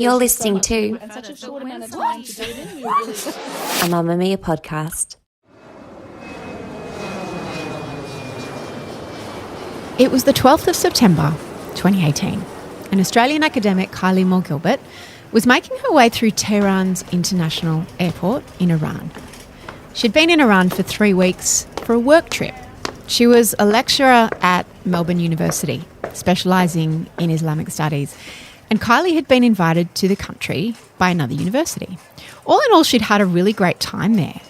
You're listening to and such a short amount of time to do it in. We were really a Mamamia podcast. It was the 12th of September 2018, and Australian academic Kylie Moore-Gilbert was making her way through Tehran's international airport in Iran. She'd been in Iran for 3 weeks for a work trip. She was a lecturer at Melbourne University, specialising in Islamic studies, and Kylie had been invited to the country by another university. All in all, she'd had a really great time there.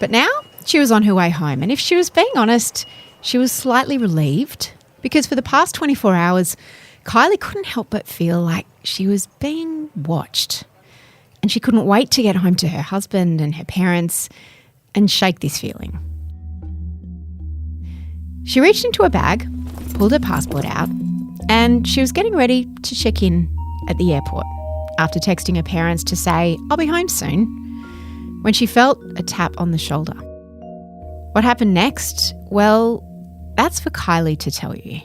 But now she was on her way home, and if she was being honest, she was slightly relieved because for the past 24 hours, Kylie couldn't help but feel like she was being watched. And she couldn't wait to get home to her husband and her parents and shake this feeling. She reached into her bag, pulled her passport out, and she was getting ready to check in at the airport after texting her parents to say, "I'll be home soon," when she felt a tap on the shoulder. What happened next? Well, that's for Kylie to tell you.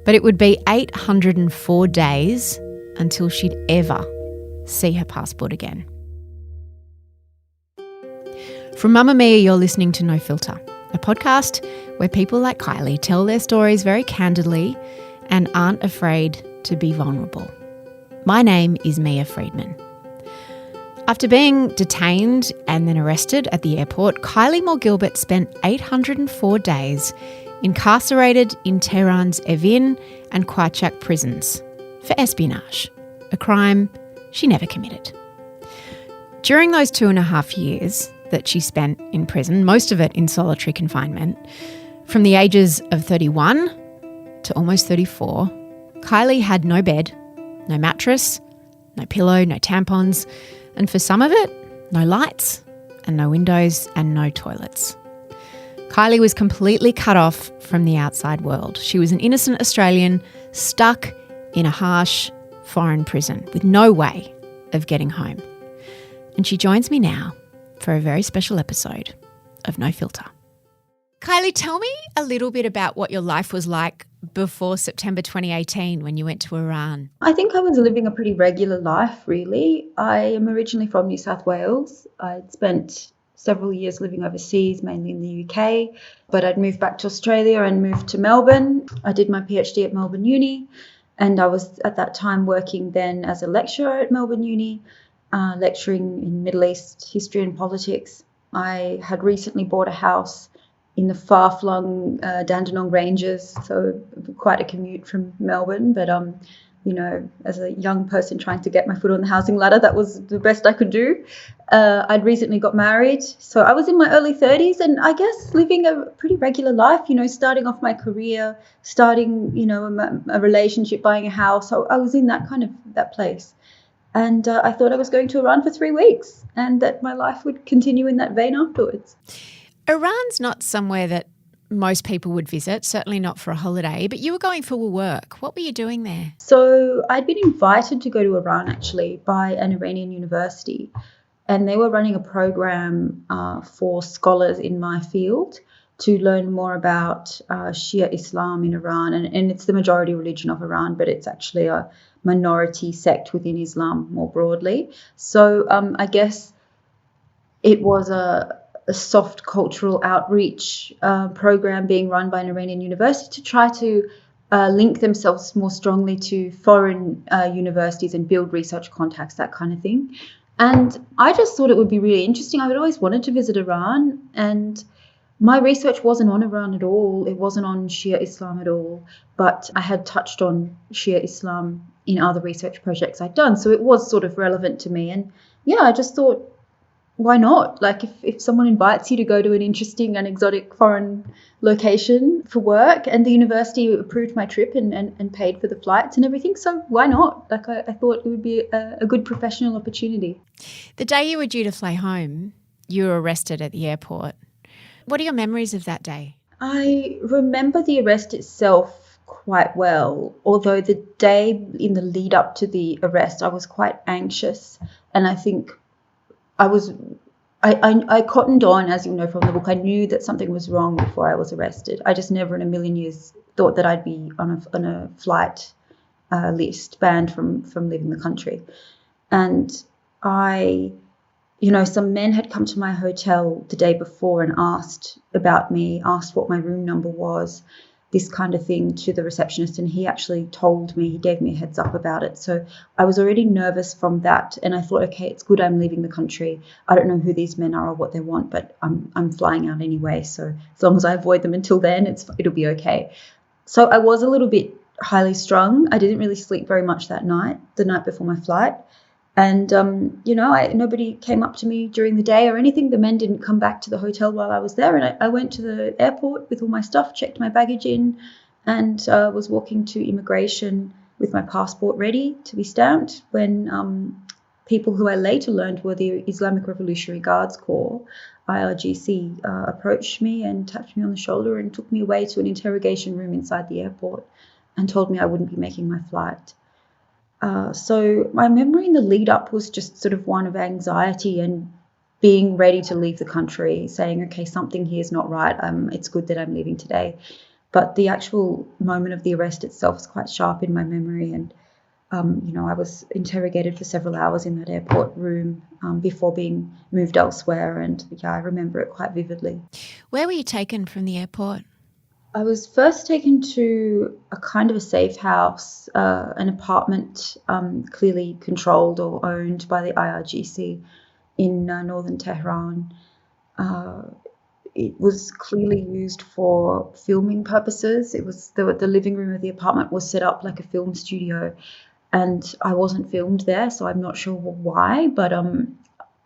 But it would be 804 days until she'd ever see her passport again. From Mamamia, you're listening to No Filter, a podcast where people like Kylie tell their stories very candidly and aren't afraid to be vulnerable. My name is Mia Friedman. After being detained and then arrested at the airport, Kylie Moore-Gilbert spent 804 days incarcerated in Tehran's Evin and Qarchak prisons for espionage, a crime she never committed. During those 2.5 years that she spent in prison, most of it in solitary confinement, from the ages of 31 to almost 34, Kylie had no bed, no mattress, no pillow, no tampons, and for some of it, no lights and no windows and no toilets. Kylie was completely cut off from the outside world. She was an innocent Australian stuck in a harsh foreign prison with no way of getting home. And she joins me now for a very special episode of No Filter. Kylie, tell me a little bit about what your life was like before September 2018 when you went to Iran. I think I was living a pretty regular life, really. I am originally from New South Wales. I'd spent several years living overseas, mainly in the UK, but I'd moved back to Australia and moved to Melbourne. I did my PhD at Melbourne Uni, and I was at that time working then as a lecturer at Melbourne Uni, lecturing in Middle East history and politics. I had recently bought a house in the far-flung Dandenong Ranges, so quite a commute from Melbourne, but as a young person trying to get my foot on the housing ladder, that was the best I could do. I'd recently got married, so I was in my early 30s, and I guess living a pretty regular life, starting off my career, starting, a relationship, buying a house. So I was in that place. And I thought I was going to Iran for 3 weeks and that my life would continue in that vein afterwards. Iran's not somewhere that most people would visit, certainly not for a holiday, but you were going for work. What were you doing there? So I'd been invited to go to Iran actually by an Iranian university, and they were running a program for scholars in my field to learn more about Shia Islam in Iran. And it's the majority religion of Iran, but it's actually a minority sect within Islam more broadly. So I guess it was a soft cultural outreach program being run by an Iranian university to try to link themselves more strongly to foreign universities and build research contacts, that kind of thing. And I just thought it would be really interesting. I had always wanted to visit Iran, and my research wasn't on Iran at all. It wasn't on Shia Islam at all, but I had touched on Shia Islam in other research projects I'd done. So it was sort of relevant to me. And yeah, I just thought, why not? Like if someone invites you to go to an interesting and exotic foreign location for work, and the university approved my trip and paid for the flights and everything, so why not? Like I thought it would be a good professional opportunity. The day you were due to fly home, you were arrested at the airport. What are your memories of that day? I remember the arrest itself quite well, although the day in the lead up to the arrest, I was quite anxious, and I think I cottoned on, as you know from the book. I knew that something was wrong before I was arrested. I just never in a million years thought that I'd be on a flight list, banned from leaving the country. And some men had come to my hotel the day before and asked about me, asked what my room number was, this kind of thing, to the receptionist. And he actually told me, he gave me a heads up about it. So I was already nervous from that. And I thought, okay, it's good I'm leaving the country. I don't know who these men are or what they want, but I'm flying out anyway. So as long as I avoid them until then, it'll be okay. So I was a little bit highly strung. I didn't really sleep very much that night, the night before my flight. And, nobody came up to me during the day or anything. The men didn't come back to the hotel while I was there. And I went to the airport with all my stuff, checked my baggage in, and was walking to immigration with my passport ready to be stamped when people who I later learned were the Islamic Revolutionary Guards Corps, IRGC, approached me and tapped me on the shoulder and took me away to an interrogation room inside the airport and told me I wouldn't be making my flight. So my memory in the lead up was just sort of one of anxiety and being ready to leave the country, saying, okay, something here is not right. It's good that I'm leaving today. But the actual moment of the arrest itself is quite sharp in my memory. And, I was interrogated for several hours in that airport room before being moved elsewhere. And I remember it quite vividly. Where were you taken from the airport? I was first taken to a kind of a safe house, an apartment clearly controlled or owned by the IRGC in northern Tehran. It was clearly used for filming purposes. It was the living room of the apartment was set up like a film studio, and I wasn't filmed there, so I'm not sure why, but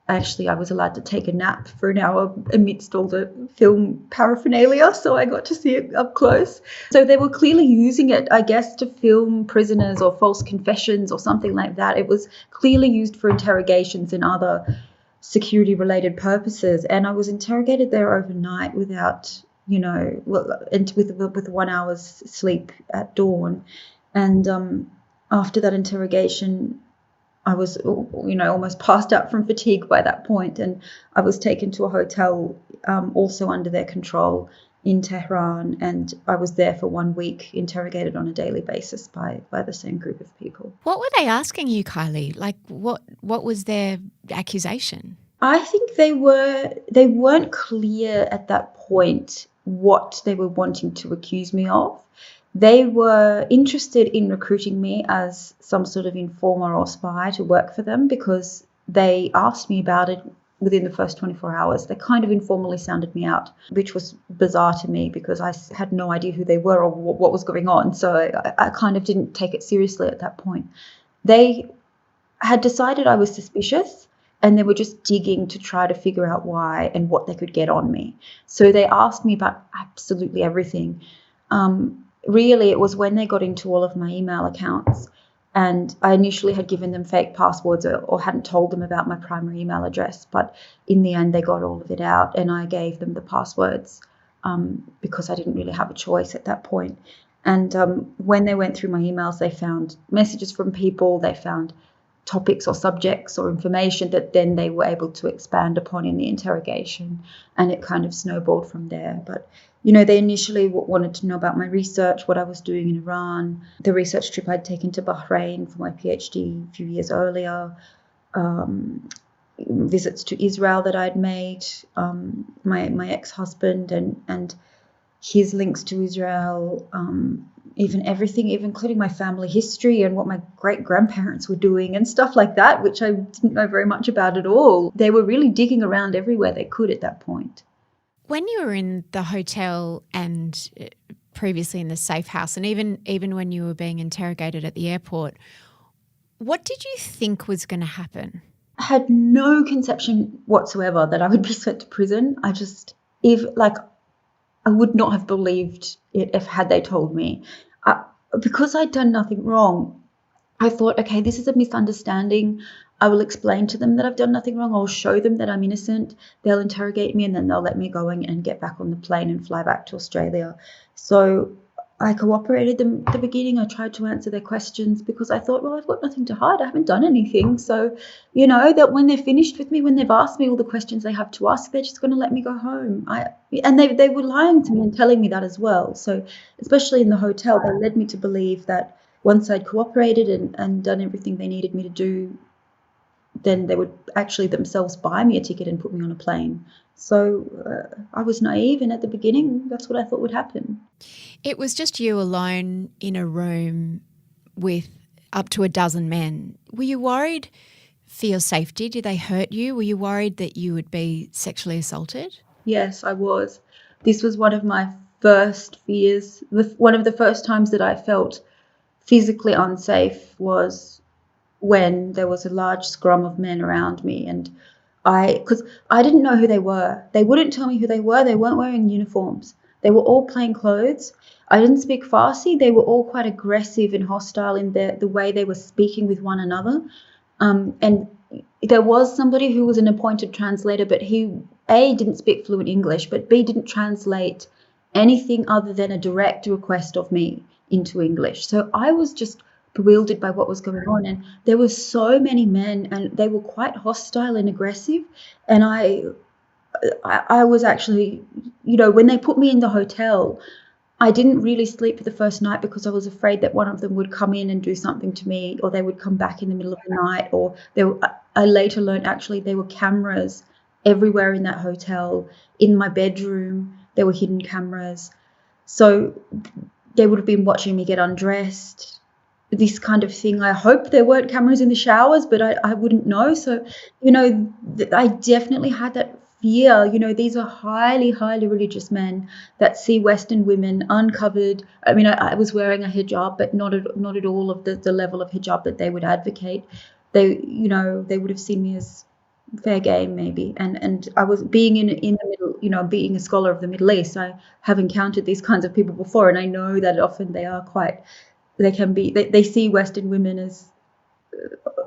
actually, I was allowed to take a nap for an hour amidst all the film paraphernalia, so I got to see it up close. So they were clearly using it, I guess, to film prisoners or false confessions or something like that. It was clearly used for interrogations and other security-related purposes. And I was interrogated there overnight without, and with 1 hour's sleep at dawn. And after that interrogation, I was, almost passed out from fatigue by that point, and I was taken to a hotel also under their control in Tehran, and I was there for 1 week, interrogated on a daily basis by the same group of people. What were they asking you, Kylie? Like, what was their accusation? I think they weren't clear at that point what they were wanting to accuse me of. They were interested in recruiting me as some sort of informer or spy to work for them because they asked me about it within the first 24 hours. They kind of informally sounded me out, which was bizarre to me because I had no idea who they were or what was going on. So I kind of didn't take it seriously at that point. They had decided I was suspicious and they were just digging to try to figure out why and what they could get on me. So they asked me about absolutely everything. Really, it was when they got into all of my email accounts, and I initially had given them fake passwords or hadn't told them about my primary email address, but in the end they got all of it out and I gave them the passwords because I didn't really have a choice at that point. And when they went through my emails, they found messages from people, they found topics or subjects or information that then they were able to expand upon in the interrogation, and it kind of snowballed from there. But they initially wanted to know about my research, what I was doing in Iran, the research trip I'd taken to Bahrain for my PhD a few years earlier, visits to Israel that I'd made, my ex-husband and his links to Israel, even everything, even including my family history and what my great-grandparents were doing and stuff like that, which I didn't know very much about at all. They were really digging around everywhere they could at that point. When you were in the hotel and previously in the safe house, and even when you were being interrogated at the airport, what did you think was going to happen? I had no conception whatsoever that I would be sent to prison. I would not have believed it if had they told me. Because I'd done nothing wrong, I thought, okay, this is a misunderstanding. I will explain to them that I've done nothing wrong. I'll show them that I'm innocent. They'll interrogate me and then they'll let me go and get back on the plane and fly back to Australia. So I cooperated them at the beginning. I tried to answer their questions because I thought, well, I've got nothing to hide. I haven't done anything. So, that when they're finished with me, when they've asked me all the questions they have to ask, they're just going to let me go home. And they were lying to me and telling me that as well. So especially in the hotel, they led me to believe that once I'd cooperated and done everything they needed me to do, then they would actually themselves buy me a ticket and put me on a plane. So I was naive, and at the beginning, that's what I thought would happen. It was just you alone in a room with up to a dozen men. Were you worried for your safety? Did they hurt you? Were you worried that you would be sexually assaulted? Yes, I was. This was one of my first fears. One of the first times that I felt physically unsafe was when there was a large scrum of men around me, and because I didn't know who they were. They wouldn't tell me who they were. They weren't wearing uniforms. They were all plain clothes. I didn't speak Farsi. They were all quite aggressive and hostile in the way they were speaking with one another. And there was somebody who was an appointed translator, but he, A, didn't speak fluent English, but B, didn't translate anything other than a direct request of me into English. So I was just bewildered by what was going on. And there were so many men, and they were quite hostile and aggressive. And I was actually, when they put me in the hotel, I didn't really sleep for the first night because I was afraid that one of them would come in and do something to me, or they would come back in the middle of the night, or I later learned actually there were cameras everywhere in that hotel. In my bedroom, there were hidden cameras. So they would have been watching me get undressed, this kind of thing. I hope there weren't cameras in the showers, but I wouldn't know. So, I definitely had that fear. These are highly, highly religious men that see Western women uncovered. I mean, I was wearing a hijab, but not at all of the level of hijab that they would advocate. They would have seen me as fair game maybe. And I was being in the middle, being a scholar of the Middle East, I have encountered these kinds of people before, and I know that often they see Western women as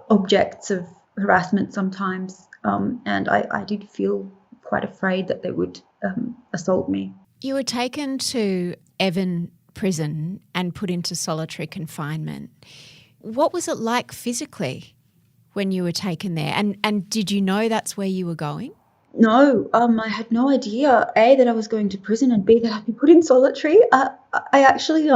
objects of harassment sometimes. And I did feel quite afraid that they would assault me. You were taken to Evin prison and put into solitary confinement. What was it like physically when you were taken there? And did you know that's where you were going? No, I had no idea, A, that I was going to prison, and B, that I'd be put in solitary. I actually,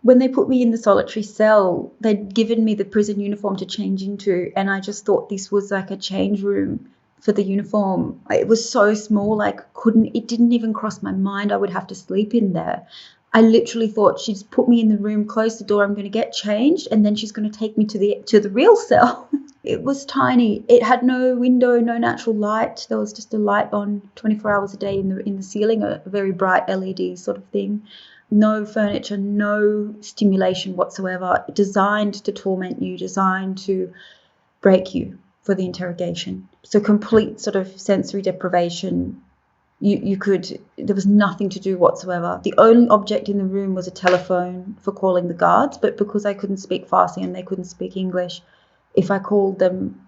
when they put me in the solitary cell, they'd given me the prison uniform to change into, and I just thought this was like a change room for the uniform. It was so small, it didn't even cross my mind I would have to sleep in there. I literally thought she's put me in the room, close the door, I'm going to get changed, and then she's going to take me to the real cell. It was tiny. It had no window, no natural light. There was just a light on 24 hours a day in the ceiling, a very bright LED sort of thing. No furniture, no stimulation whatsoever, designed to torment you, designed to break you for the interrogation. So complete sort of sensory deprivation. There was nothing to do whatsoever. The only object in the room was a telephone for calling the guards, but because I couldn't speak Farsi and they couldn't speak English, if I called them,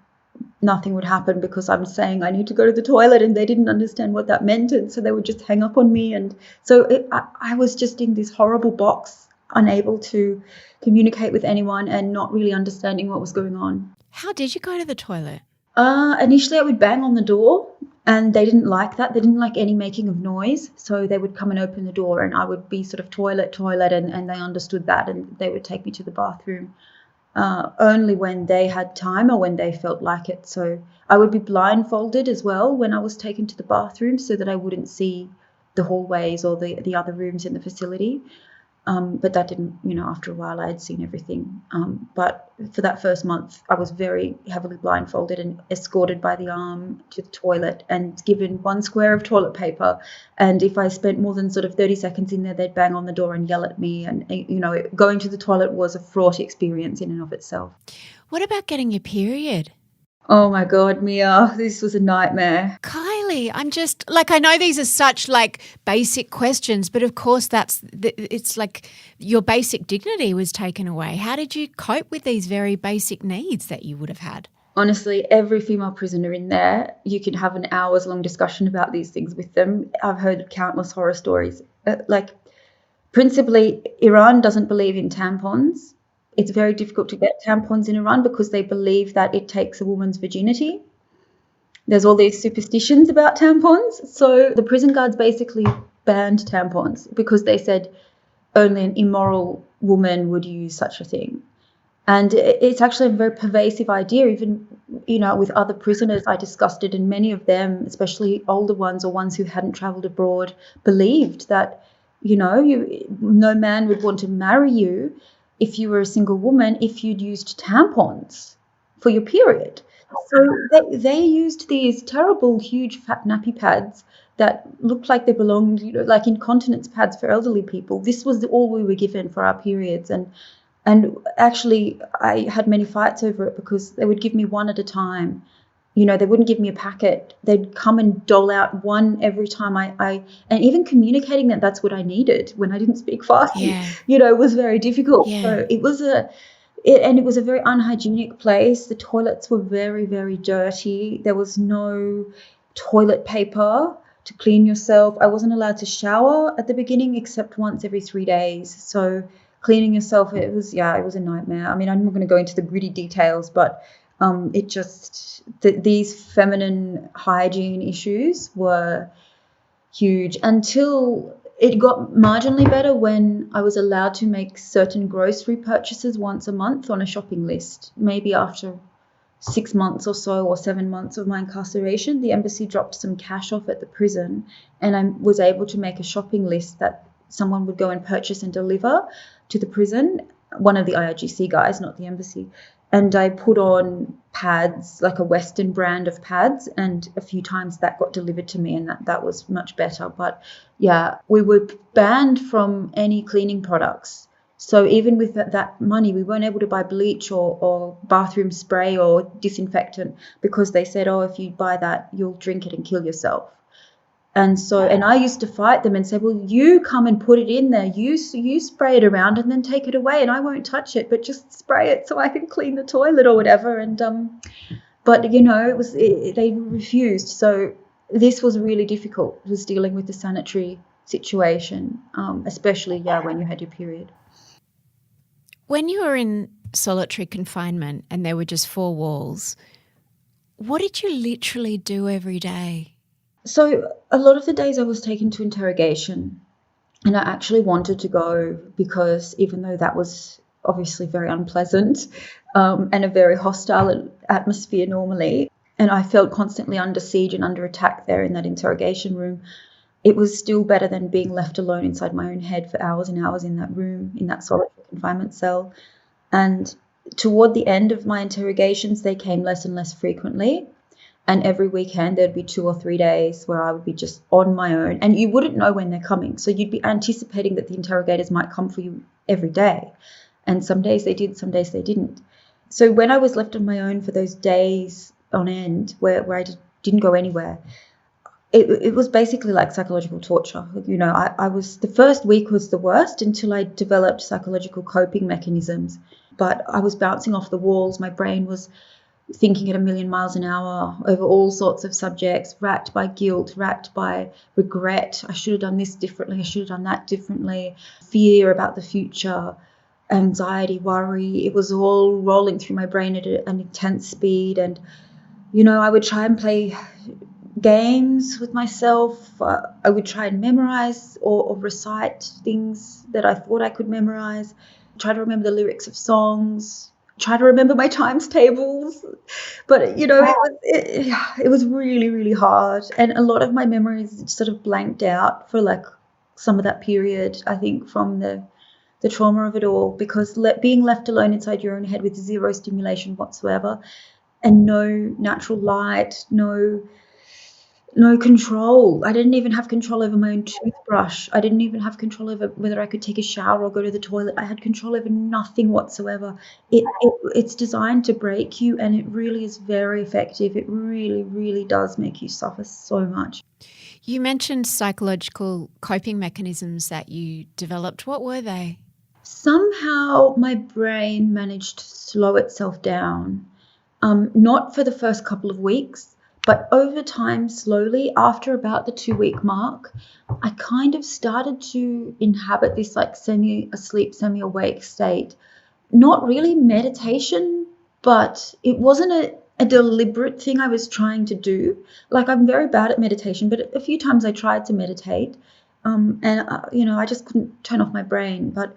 nothing would happen because I'm saying I need to go to the toilet, and they didn't understand what that meant, and so they would just hang up on me. And so I was just in this horrible box, unable to communicate with anyone and not really understanding what was going on. How did you go to the toilet? Initially, I would bang on the door, and they didn't like that. They didn't like any making of noise, so they would come and open the door, and I would be sort of toilet, and they understood that, and they would take me to the bathroom. Only when they had time or when they felt like it. So I would be blindfolded as well when I was taken to the bathroom so that I wouldn't see the hallways or the other rooms in the facility. But that didn't, after a while I had seen everything. But for that first month, I was very heavily blindfolded and escorted by the arm to the toilet and given one square of toilet paper. And if I spent more than sort of 30 seconds in there, they'd bang on the door and yell at me. And, going to the toilet was a fraught experience in and of itself. What about getting your period? Oh my God, Mia, this was a nightmare. Kylie, I'm just I know these are such basic questions, but of course it's like your basic dignity was taken away. How did you cope with these very basic needs that you would have had? Honestly, every female prisoner in there, you can have an hours-long discussion about these things with them. I've heard countless horror stories. Principally, Iran doesn't believe in tampons. It's very difficult to get tampons in Iran because they believe that it takes a woman's virginity. There's all these superstitions about tampons. So the prison guards basically banned tampons because they said only an immoral woman would use such a thing. And it's actually a very pervasive idea. Even, with other prisoners, I discussed it, and many of them, especially older ones or ones who hadn't travelled abroad, believed that, no man would want to marry you if you were a single woman if you'd used tampons for your period. So they used these terrible, huge, fat nappy pads that looked like they belonged, like incontinence pads for elderly people. This was all we were given for our periods. And actually, I had many fights over it because they would give me one at a time. They wouldn't give me a packet. They'd come and dole out one every time and even communicating that that's what I needed when I didn't speak Farsi, was very difficult. Yeah. So it was a very unhygienic place. The toilets were very, very dirty. There was no toilet paper to clean yourself. I wasn't allowed to shower at the beginning except once every 3 days. So cleaning yourself, it was a nightmare. I mean, I'm not going to go into the gritty details, but these feminine hygiene issues were huge until it got marginally better when I was allowed to make certain grocery purchases once a month on a shopping list. Maybe after 6 months or so, or 7 months of my incarceration, the embassy dropped some cash off at the prison, and I was able to make a shopping list that someone would go and purchase and deliver to the prison, one of the IRGC guys, not the embassy. And I put on pads, like a Western brand of pads, and a few times that got delivered to me, and that was much better. But yeah, we were banned from any cleaning products. So even with that money, we weren't able to buy bleach or bathroom spray or disinfectant because they said, if you buy that, you'll drink it and kill yourself. And I used to fight them and say, well, you come and put it in there. You spray it around and then take it away, and I won't touch it, but just spray it so I can clean the toilet or whatever. And but they refused. So this was really difficult. It was dealing with the sanitary situation, especially when you had your period. When you were in solitary confinement and there were just 4 walls, what did you literally do every day? So a lot of the days I was taken to interrogation, and I actually wanted to go because even though that was obviously very unpleasant and a very hostile atmosphere normally, and I felt constantly under siege and under attack there in that interrogation room, it was still better than being left alone inside my own head for hours and hours in that room, in that solitary confinement cell. And toward the end of my interrogations, they came less and less frequently. And every weekend there'd be 2 or 3 days where I would be just on my own, and you wouldn't know when they're coming. So you'd be anticipating that the interrogators might come for you every day. And some days they did, some days they didn't. So when I was left on my own for those days on end where I didn't go anywhere, it was basically like psychological torture. The first week was the worst until I developed psychological coping mechanisms. But I was bouncing off the walls. My brain was thinking at 1,000,000 miles an hour over all sorts of subjects, racked by guilt, racked by regret. I should have done this differently. I should have done that differently. Fear about the future, anxiety, worry. It was all rolling through my brain at an intense speed. And, I would try and play games with myself. I would try and memorize or recite things that I thought I could memorize, try to remember the lyrics of songs, try to remember my times tables. But, it was really, really hard. And a lot of my memories sort of blanked out for like some of that period, I think, from the trauma of it all, because being left alone inside your own head with zero stimulation whatsoever and no natural light, no control. I didn't even have control over my own toothbrush. I didn't even have control over whether I could take a shower or go to the toilet. I had control over nothing whatsoever. It's designed to break you, and it really is very effective. It really, really does make you suffer so much. You mentioned psychological coping mechanisms that you developed. What were they? Somehow my brain managed to slow itself down, not for the first couple of weeks, but over time, slowly, after about the 2-week mark, I kind of started to inhabit this like semi-asleep, semi-awake state. Not really meditation, but it wasn't a deliberate thing I was trying to do. Like, I'm very bad at meditation, but a few times I tried to meditate, and I just couldn't turn off my brain. But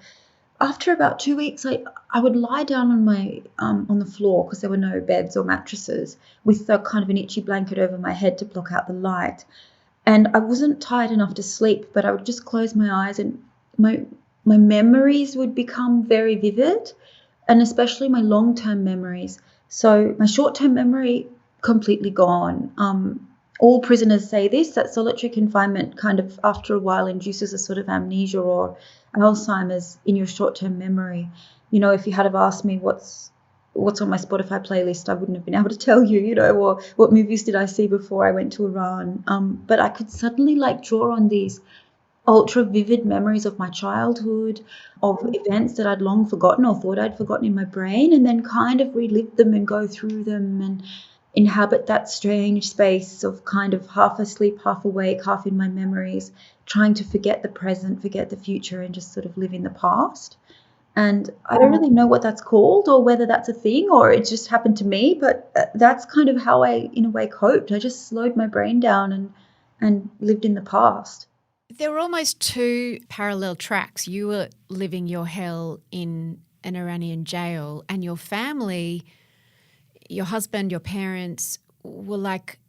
after about 2 weeks, I would lie down on my on the floor because there were no beds or mattresses with a kind of an itchy blanket over my head to block out the light. And I wasn't tired enough to sleep, but I would just close my eyes and my memories would become very vivid, and especially my long-term memories. So my short-term memory completely gone. All prisoners say this, that solitary confinement kind of after a while induces a sort of amnesia or Alzheimer's in your short-term memory. You know, if you had have asked me what's on my Spotify playlist, I wouldn't have been able to tell you, you know, or what movies did I see before I went to Iran. But I could suddenly draw on these ultra vivid memories of my childhood, of events that I'd long forgotten or thought I'd forgotten in my brain, and then kind of relive them and go through them and inhabit that strange space of kind of half asleep, half awake, half in my memories, trying to forget the present, forget the future, and just sort of live in the past. And I don't really know what that's called or whether that's a thing or it just happened to me, but that's kind of how I, in a way, coped. I just slowed my brain down and lived in the past. There were almost two parallel tracks. You were living your hell in an Iranian jail, and your family, your husband, your parents were like,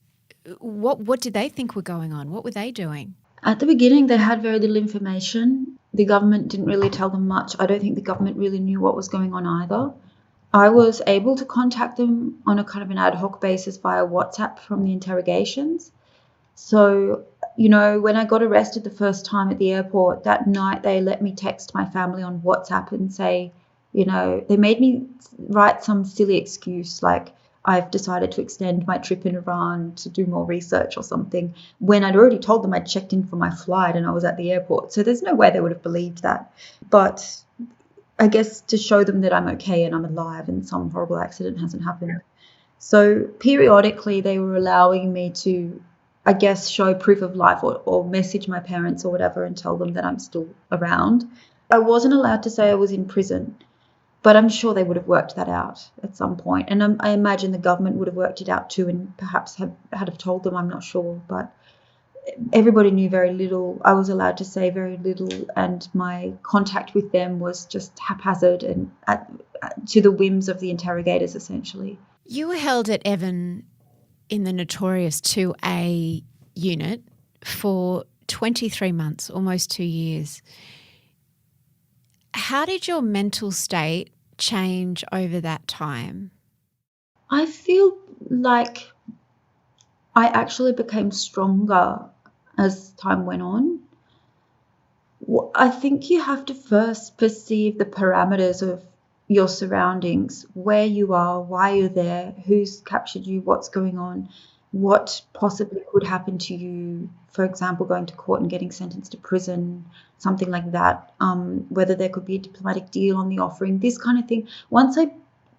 what did they think were going on? What were they doing? At the beginning, they had very little information. The government didn't really tell them much. I don't think the government really knew what was going on either. I was able to contact them on a kind of an ad hoc basis via WhatsApp from the interrogations. So, you know, when I got arrested the first time at the airport, that night they let me text my family on WhatsApp and say, you know, they made me write some silly excuse like I've decided to extend my trip in Iran to do more research or something, when I'd already told them I'd checked in for my flight and I was at the airport. So there's no way they would have believed that. But I guess to show them that I'm okay and I'm alive and some horrible accident hasn't happened. So periodically they were allowing me to, I guess, show proof of life or message my parents or whatever and tell them that I'm still around. I wasn't allowed to say I was in prison, but I'm sure they would have worked that out at some point. And I imagine the government would have worked it out too and perhaps had have told them, I'm not sure. But everybody knew very little. I was allowed to say very little, and my contact with them was just haphazard and to the whims of the interrogators, essentially. You were held at Evin in the notorious 2A unit for 23 months, almost 2 years. How did your mental state change over that time? I feel like I actually became stronger as time went on. I think you have to first perceive the parameters of your surroundings, where you are, why you're there, who's captured you, what's going on, what possibly could happen to you, for example, going to court and getting sentenced to prison, something like that, whether there could be a diplomatic deal on the offering, this kind of thing. Once I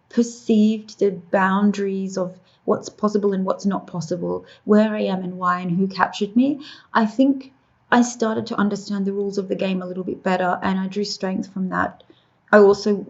perceived the boundaries of what's possible and what's not possible, where I am and why and who captured me, I think I started to understand the rules of the game a little bit better, and I drew strength from that. I also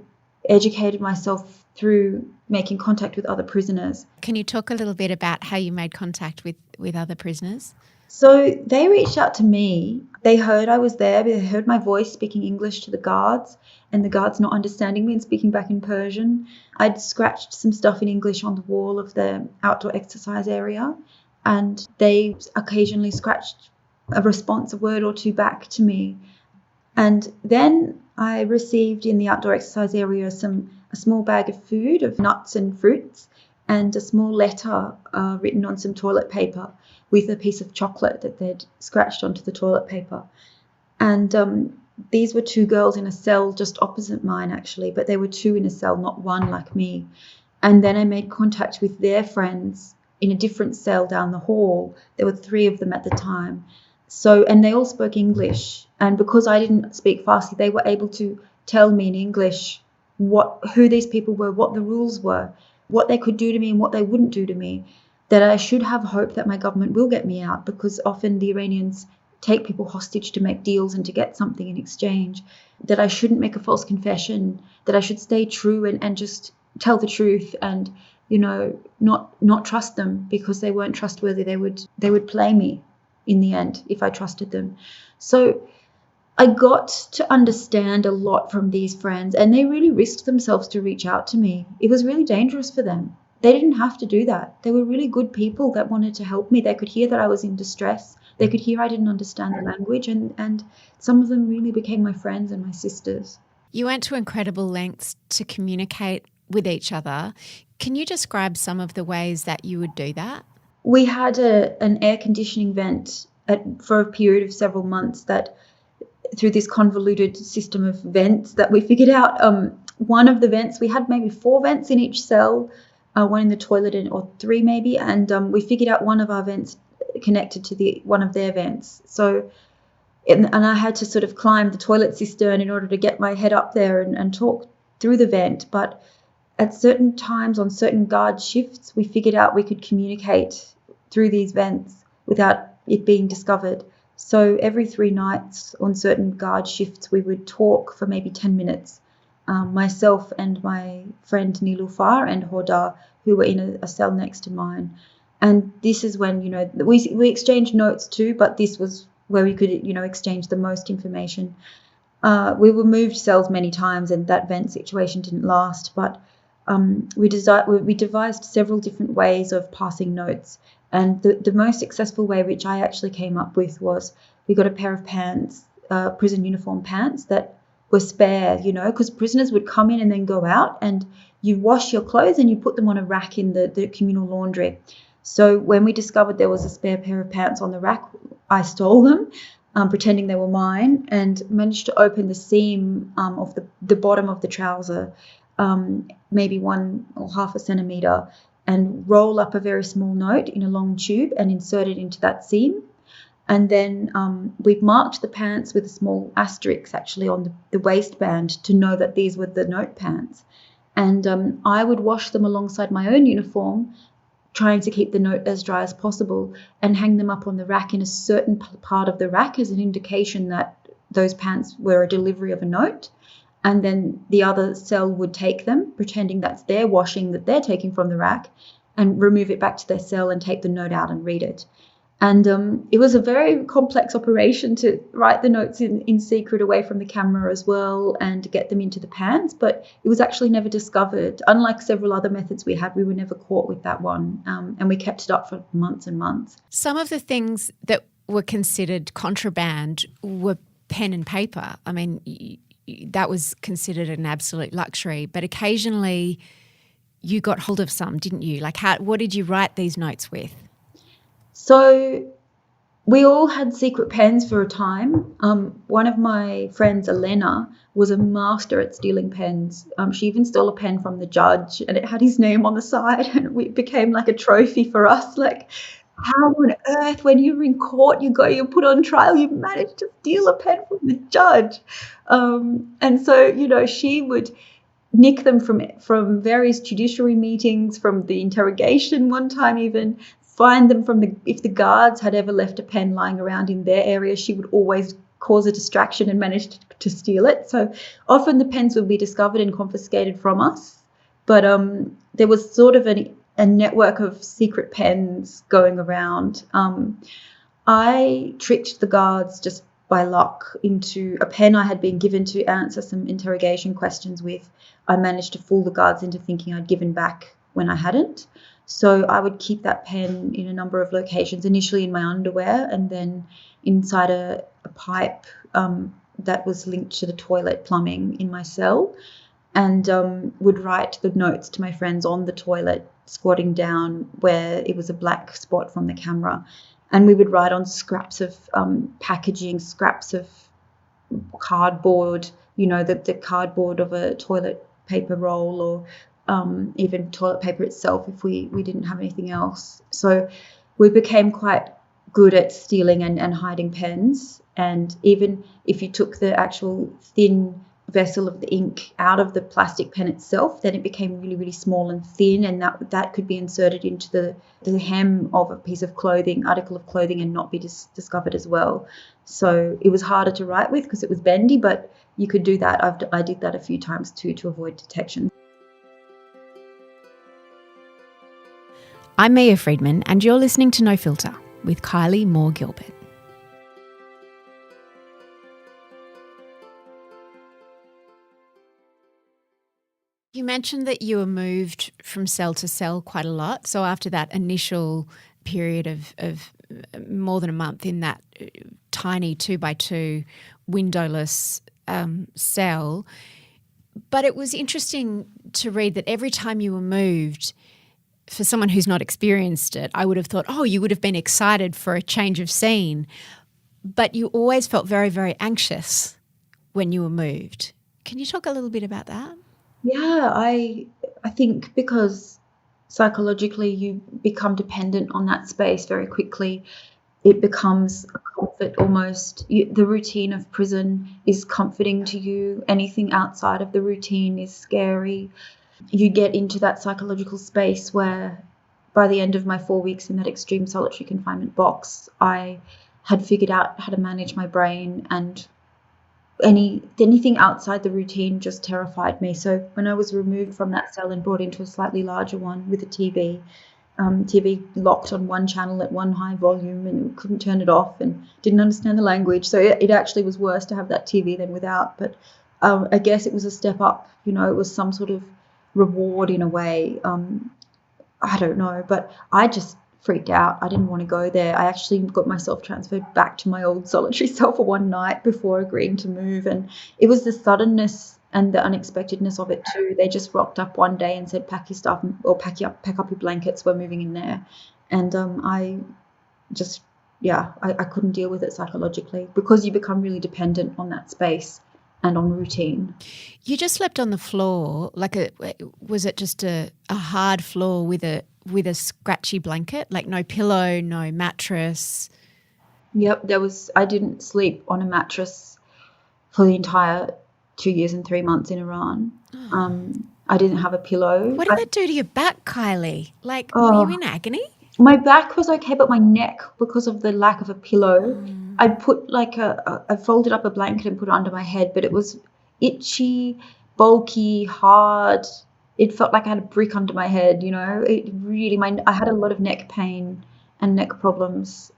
educated myself through making contact with other prisoners. Can you talk a little bit about how you made contact with other prisoners? So they reached out to me. They heard I was there. They heard my voice speaking English to the guards, and the guards not understanding me and speaking back in Persian. I'd scratched some stuff in English on the wall of the outdoor exercise area, and they occasionally scratched a response, a word or two back to me. And then I received in the outdoor exercise area a small bag of food, of nuts and fruits, and a small letter written on some toilet paper with a piece of chocolate that they'd scratched onto the toilet paper. And these were two girls in a cell just opposite mine, actually, but they were two in a cell, not one like me. And then I made contact with their friends in a different cell down the hall. There were 3 of them at the time. So, and they all spoke English. And because I didn't speak Farsi, they were able to tell me in English who these people were, what the rules were, what they could do to me and what they wouldn't do to me, that I should have hope that my government will get me out, because often the Iranians take people hostage to make deals and to get something in exchange, that I shouldn't make a false confession, that I should stay true and just tell the truth and, you know, not trust them because they weren't trustworthy. They would play me in the end if I trusted them. So I got to understand a lot from these friends, and they really risked themselves to reach out to me. It was really dangerous for them. They didn't have to do that. They were really good people that wanted to help me. They could hear that I was in distress. They could hear I didn't understand the language, and some of them really became my friends and my sisters. You went to incredible lengths to communicate with each other. Can you describe some of the ways that you would do that? We had an air conditioning vent for a period of several months that, through this convoluted system of vents that we figured out, one of the vents, we had maybe 4 vents in each cell, one in the toilet or 3 maybe, and we figured out one of our vents connected to one of their vents. So, and I had to sort of climb the toilet cistern in order to get my head up there and talk through the vent. But at certain times on certain guard shifts, we figured out we could communicate through these vents without it being discovered. So every 3 nights on certain guard shifts, we would talk for maybe 10 minutes. Myself and my friend Nilufar and Hoda, who were in a cell next to mine. And this is when, we exchanged notes too, but this was where we could, exchange the most information. We were moved cells many times, and that vent situation didn't last, but we devised several different ways of passing notes. And the most successful way, which I actually came up with, was we got a pair of pants, prison uniform pants that were spare, because prisoners would come in and then go out, and you wash your clothes and you put them on a rack in the communal laundry. So when we discovered there was a spare pair of pants on the rack, I stole them, pretending they were mine, and managed to open the seam of the bottom of the trouser, maybe 1 or half a centimetre, and roll up a very small note in a long tube and insert it into that seam. And then we've marked the pants with a small asterisk actually on the waistband to know that these were the note pants. And I would wash them alongside my own uniform, trying to keep the note as dry as possible, and hang them up on the rack in a certain part of the rack as an indication that those pants were a delivery of a note. And then the other cell would take them, pretending that's their washing that they're taking from the rack, and remove it back to their cell and take the note out and read it. And it was a very complex operation to write the notes in secret away from the camera as well and get them into the pants, but it was actually never discovered. Unlike several other methods we had, we were never caught with that one, and we kept it up for months and months. Some of the things that were considered contraband were pen and paper. I mean, that was considered an absolute luxury, but occasionally you got hold of some, didn't you? Like, what did you write these notes with? So we all had secret pens for a time. One of my friends, Elena, was a master at stealing pens. She even stole a pen from the judge, and it had his name on the side, and it became like a trophy for us. Like, how on earth, when you're in court, you're put on trial, you managed to steal a pen from the judge. And so, she would nick them from various judiciary meetings, from the interrogation one time even, find them if the guards had ever left a pen lying around in their area, she would always cause a distraction and manage to steal it. So often the pens would be discovered and confiscated from us, but there was sort of a network of secret pens going around. I tricked the guards just by luck into a pen I had been given to answer some interrogation questions with. I managed to fool the guards into thinking I'd given back when I hadn't. So I would keep that pen in a number of locations, initially in my underwear and then inside a pipe that was linked to the toilet plumbing in my cell, and would write the notes to my friends on the toilet, squatting down where it was a black spot from the camera. And we would write on scraps of packaging, scraps of cardboard, the cardboard of a toilet paper roll, or even toilet paper itself if we didn't have anything else. So we became quite good at stealing and hiding pens. And even if you took the actual thin vessel of the ink out of the plastic pen itself, then it became really, really small and thin, and that could be inserted into the hem of a piece of clothing, article of clothing, and not be discovered as well. So it was harder to write with because it was bendy, but you could do that. I did that a few times too to avoid detection. I'm Mia Friedman, and you're listening to No Filter with Kylie Moore-Gilbert. You mentioned that you were moved from cell to cell quite a lot. So after that initial period of more than a month in that tiny 2x2 windowless cell, but it was interesting to read that every time you were moved, for someone who's not experienced it, I would have thought, oh, you would have been excited for a change of scene, but you always felt very, very anxious when you were moved. Can you talk a little bit about that? Yeah, I think because psychologically you become dependent on that space very quickly. It becomes a comfort almost. The routine of prison is comforting to you. Anything outside of the routine is scary. You get into that psychological space where by the end of my 4 weeks in that extreme solitary confinement box, I had figured out how to manage my brain, and anything outside the routine just terrified me. So when I was removed from that cell and brought into a slightly larger one with a TV locked on one channel at one high volume, and couldn't turn it off and didn't understand the language. So it actually was worse to have that TV than without. But I guess it was a step up. It was some sort of reward in a way. I don't know, but I just freaked out. I didn't want to go there. I actually got myself transferred back to my old solitary cell for one night before agreeing to move. And it was the suddenness and the unexpectedness of it too. They just rocked up one day and said, pack your stuff or pack up your blankets. We're moving in there. And I couldn't deal with it psychologically, because you become really dependent on that space and on routine. You just slept on the floor, was it just a hard floor with a scratchy blanket, like no pillow, no mattress? Yep, I didn't sleep on a mattress for the entire 2 years and 3 months in Iran. I didn't have a pillow. What did that do to your back, Kylie? Were you in agony? My back was okay, but my neck, because of the lack of a pillow, I put I folded up a blanket and put it under my head, but it was itchy, bulky, hard. It felt like I had a brick under my head, It really, I had a lot of neck pain and neck problems.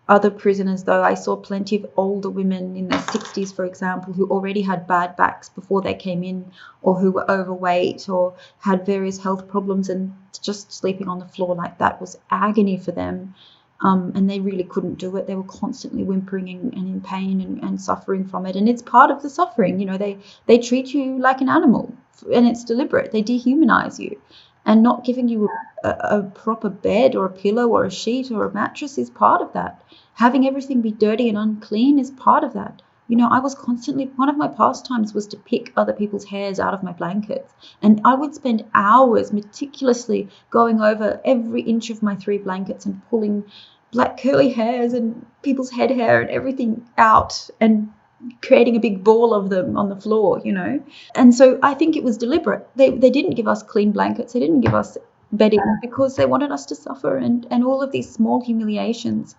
Other prisoners, though, I saw plenty of older women in their 60s, for example, who already had bad backs before they came in, or who were overweight or had various health problems, and just sleeping on the floor like that was agony for them. And they really couldn't do it. They were constantly whimpering and in pain and suffering from it. And it's part of the suffering. They treat you like an animal, and it's deliberate. They dehumanize you. And not giving you a proper bed or a pillow or a sheet or a mattress is part of that. Having everything be dirty and unclean is part of that. I was constantly, one of my pastimes was to pick other people's hairs out of my blankets. And I would spend hours meticulously going over every inch of my 3 blankets and pulling black curly hairs and people's head hair and everything out, and creating a big ball of them on the floor, And so I think it was deliberate. They didn't give us clean blankets. They didn't give us bedding because they wanted us to suffer. And all of these small humiliations,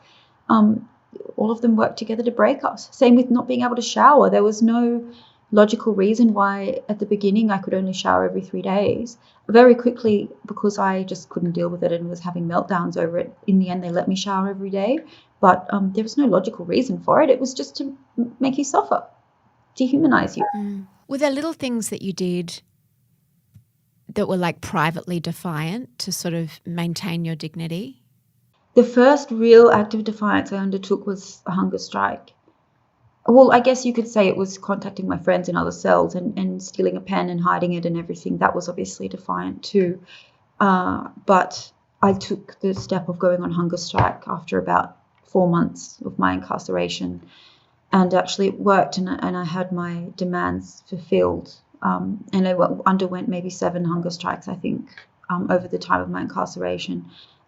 all of them worked together to break us. Same with not being able to shower. There was no logical reason why at the beginning I could only shower every 3 days. Very quickly, because I just couldn't deal with it and was having meltdowns over it, in the end they let me shower every day. But there was no logical reason for it. It was just to make you suffer, dehumanize you. Were there little things that you did that were privately defiant to sort of maintain your dignity? The first real act of defiance I undertook was a hunger strike. Well, I guess you could say it was contacting my friends in other cells and stealing a pen and hiding it and everything. That was obviously defiant too. But I took the step of going on hunger strike after about 4 months of my incarceration, and actually it worked, and I had my demands fulfilled, and I underwent maybe 7 hunger strikes, I think, over the time of my incarceration.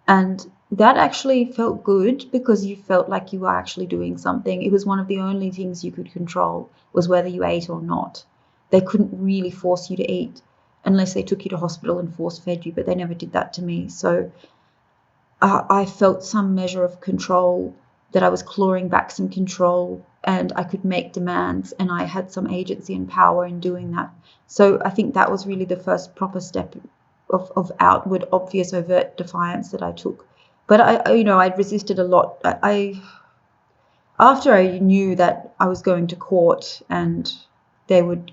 And that actually felt good, because you felt like you were actually doing something. It was one of the only things you could control, was whether you ate or not. They couldn't really force you to eat unless they took you to hospital and force fed you, but they never did that to me. So I felt some measure of control, that I was clawing back some control, and I could make demands, and I had some agency and power in doing that. So I think that was really the first proper step of outward, obvious, overt defiance that I took. But I resisted a lot. After I knew that I was going to court and they would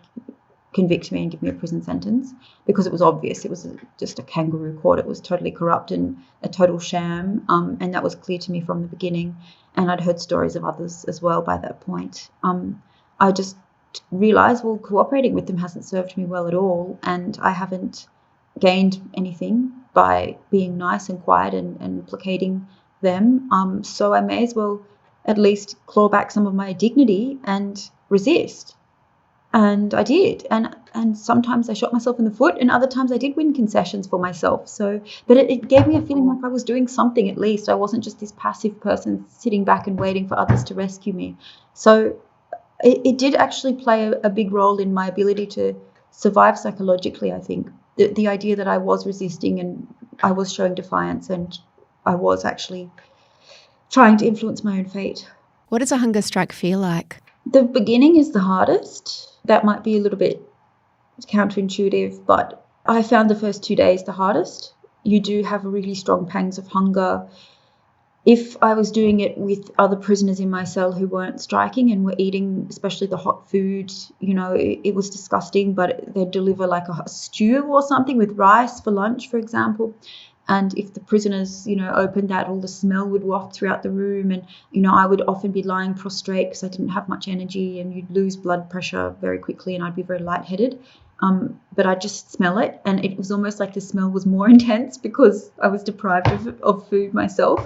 convict me and give me a prison sentence, because it was obvious it was just a kangaroo court. It was totally corrupt and a total sham, and that was clear to me from the beginning. And I'd heard stories of others as well by that point. I just realised, well, cooperating with them hasn't served me well at all, and I haven't gained anything by being nice and quiet and placating them. So I may as well at least claw back some of my dignity and resist. And I did. And sometimes I shot myself in the foot, and other times I did win concessions for myself. So, but it gave me a feeling like I was doing something at least. I wasn't just this passive person sitting back and waiting for others to rescue me. So it did actually play a big role in my ability to survive psychologically, I think. The idea that I was resisting and I was showing defiance and I was actually trying to influence my own fate. What does a hunger strike feel like? The beginning is the hardest. That might be a little bit counterintuitive, but I found the first 2 days the hardest. You do have really strong pangs of hunger. If I was doing it with other prisoners in my cell who weren't striking and were eating, especially the hot food, it was disgusting, but they'd deliver like a stew or something with rice for lunch, for example. And if the prisoners, opened that, all the smell would waft throughout the room. And, I would often be lying prostrate because I didn't have much energy, and you'd lose blood pressure very quickly and I'd be very lightheaded. But I'd just smell it, and it was almost like the smell was more intense because I was deprived of food myself.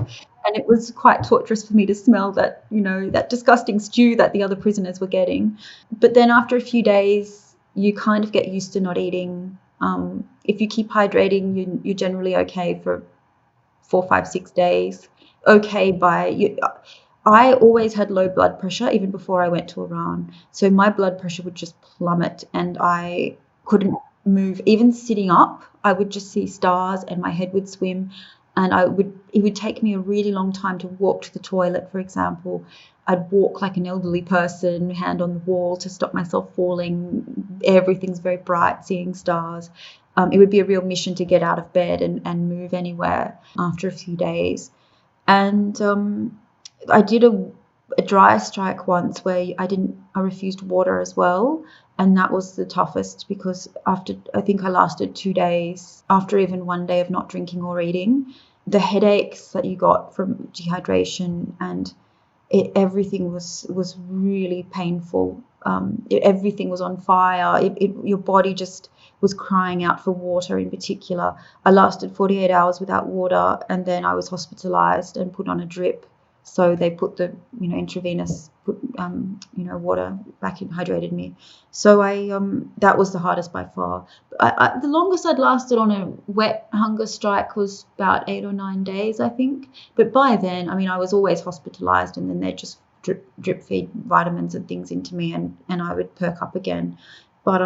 And it was quite torturous for me to smell that, that disgusting stew that the other prisoners were getting. But then after a few days, you kind of get used to not eating. If you keep hydrating, you're generally okay for 4, 5, 6 days. I always had low blood pressure even before I went to Iran. So my blood pressure would just plummet and I couldn't move. Even sitting up, I would just see stars and my head would swim. And it would take me a really long time to walk to the toilet, for example. I'd walk like an elderly person, hand on the wall to stop myself falling. Everything's very bright, seeing stars. It would be a real mission to get out of bed and move anywhere after a few days. And I did a dry strike once where I refused water as well. And that was the toughest because I think I lasted 2 days after even 1 day of not drinking or eating. The headaches that you got from dehydration and everything was really painful. Everything was on fire. Your body just was crying out for water in particular. I lasted 48 hours without water, and then I was hospitalized and put on a drip. So they put the intravenous water back in, hydrated me. So that was the hardest by far. The longest I'd lasted on a wet hunger strike was about 8 or 9 days, I think. But by then, I was always hospitalized, and then they'd just drip feed vitamins and things into me, and I would perk up again. But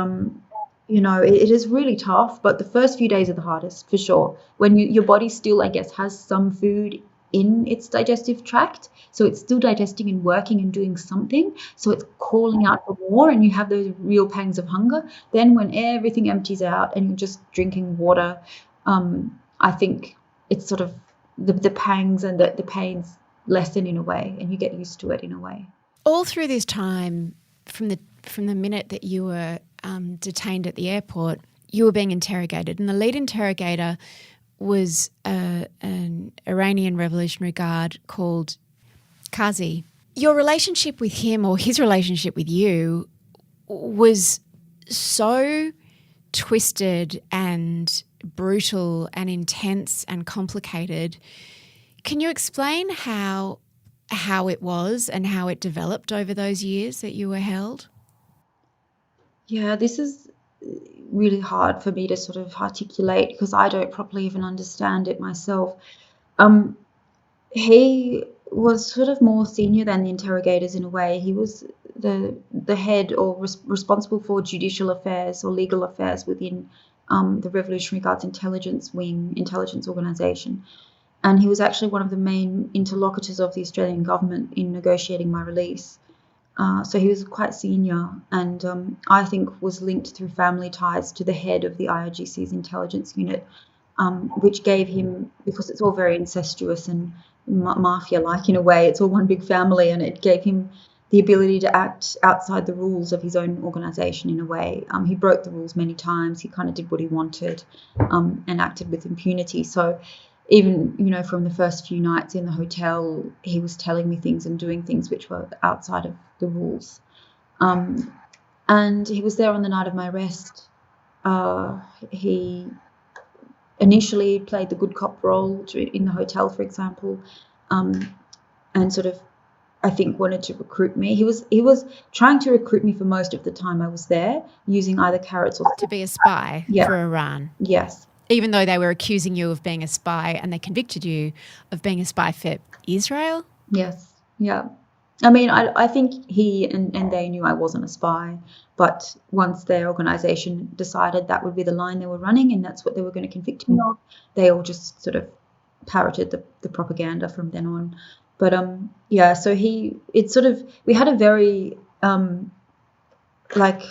it is really tough. But the first few days are the hardest for sure. When your body still, I guess, has some food in its digestive tract, so it's still digesting and working and doing something, so it's calling out for more, and you have those real pangs of hunger. Then when everything empties out and you're just drinking water, I think it's sort of the pangs and the pains lessen in a way, and you get used to it in a way. All through this time, from the minute that you were detained at the airport, you were being interrogated, and the lead interrogator was an Iranian Revolutionary Guard called Qazi. Your relationship with him, or his relationship with you, was so twisted and brutal and intense and complicated. Can you explain how it was and how it developed over those years that you were held? Yeah, this is really hard for me to sort of articulate because I don't properly even understand it myself. He was sort of more senior than the interrogators in a way. He was the head or responsible for judicial affairs or legal affairs within the Revolutionary Guard's intelligence organisation. And he was actually one of the main interlocutors of the Australian government in negotiating my release. So he was quite senior, and I think was linked through family ties to the head of the IRGC's intelligence unit, which gave him, because it's all very incestuous and mafia-like in a way, it's all one big family, and it gave him the ability to act outside the rules of his own organisation in a way. He broke the rules many times. He kind of did what he wanted and acted with impunity. So even, you know, from the first few nights in the hotel, he was telling me things and doing things which were outside of the rules. And he was there on the night of my arrest. He initially played the good cop role in the hotel, for example, and sort of, I think, wanted to recruit me. He was trying to recruit me for most of the time I was there, using either carrots or To be a spy for Iran. Yes. Even though they were accusing you of being a spy and they convicted you of being a spy for Israel? Yes. Yeah. I mean, I think he and they knew I wasn't a spy, but once their organisation decided that would be the line they were running and that's what they were going to convict me of, they all just sort of parroted the propaganda from then on. But yeah, so we had a very like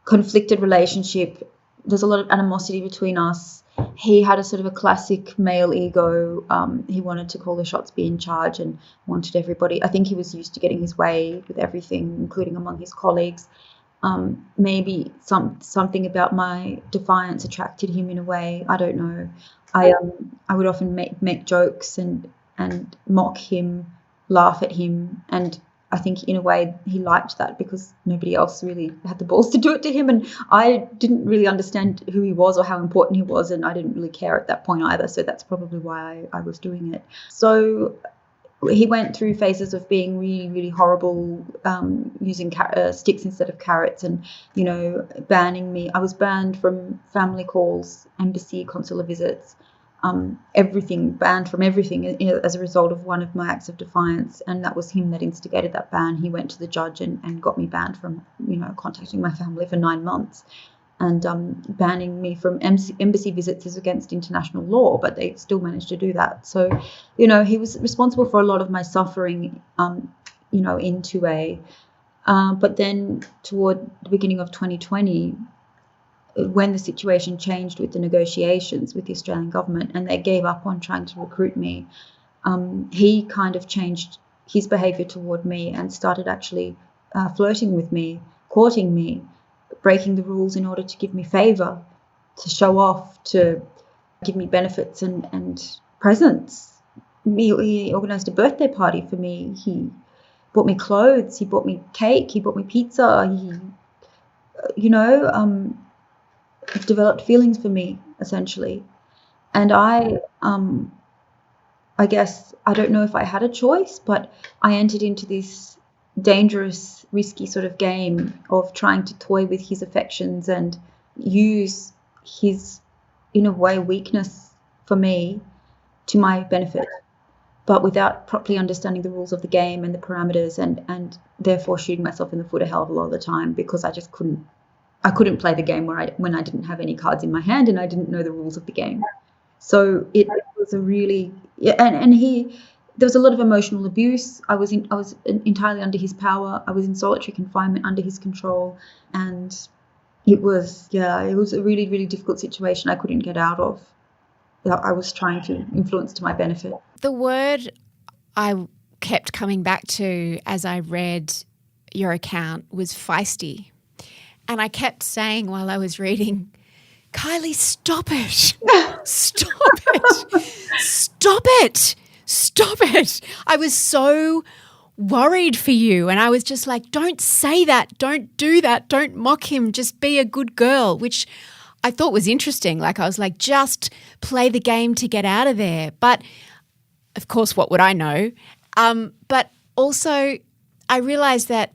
conflicted relationship. There's a lot of animosity between us. He had a sort of a classic male ego. He wanted to call the shots, be in charge, and wanted everybody. I think he was used to getting his way with everything, including among his colleagues. Maybe something about my defiance attracted him in a way. I don't know. I would often make jokes and mock him, laugh at him, and I think in a way he liked that because nobody else really had the balls to do it to him, and I didn't really understand who he was or how important he was, and I didn't really care at that point either, so that's probably why I was doing it. So he went through phases of being really, really horrible, using sticks instead of carrots, and, you know, banning me. I was banned from family calls, embassy, consular visits, everything, banned from everything as a result of one of my acts of defiance, and that was him that instigated that ban. He went to the judge and got me banned from, you know, contacting my family for 9 months, and banning me from embassy visits is against international law, but they still managed to do that. So, you know, he was responsible for a lot of my suffering, you know, into a but then toward the beginning of 2020, when the situation changed with the negotiations with the Australian government and they gave up on trying to recruit me, he kind of changed his behaviour toward me and started actually flirting with me, courting me, breaking the rules in order to give me favour, to show off, to give me benefits and presents. He organised a birthday party for me. He bought me clothes. He bought me cake. He bought me pizza. He, you know, developed feelings for me, essentially. And I guess, I don't know if I had a choice, but I entered into this dangerous, risky sort of game of trying to toy with his affections and use his, in a way, weakness for me to my benefit, but without properly understanding the rules of the game and the parameters, and therefore shooting myself in the foot a hell of a lot of the time because I just couldn't play the game when I didn't have any cards in my hand and I didn't know the rules of the game. So it was a really, and there was a lot of emotional abuse. I was entirely under his power. I was in solitary confinement under his control, and it was a really, really difficult situation I couldn't get out of. I was trying to influence to my benefit. The word I kept coming back to as I read your account was feisty. And I kept saying while I was reading, Kylie, stop it. Stop it. Stop it. Stop it. I was so worried for you. And I was just like, don't say that. Don't do that. Don't mock him. Just be a good girl, which I thought was interesting. Like, I was like, just play the game to get out of there. But of course, what would I know? But also I realized that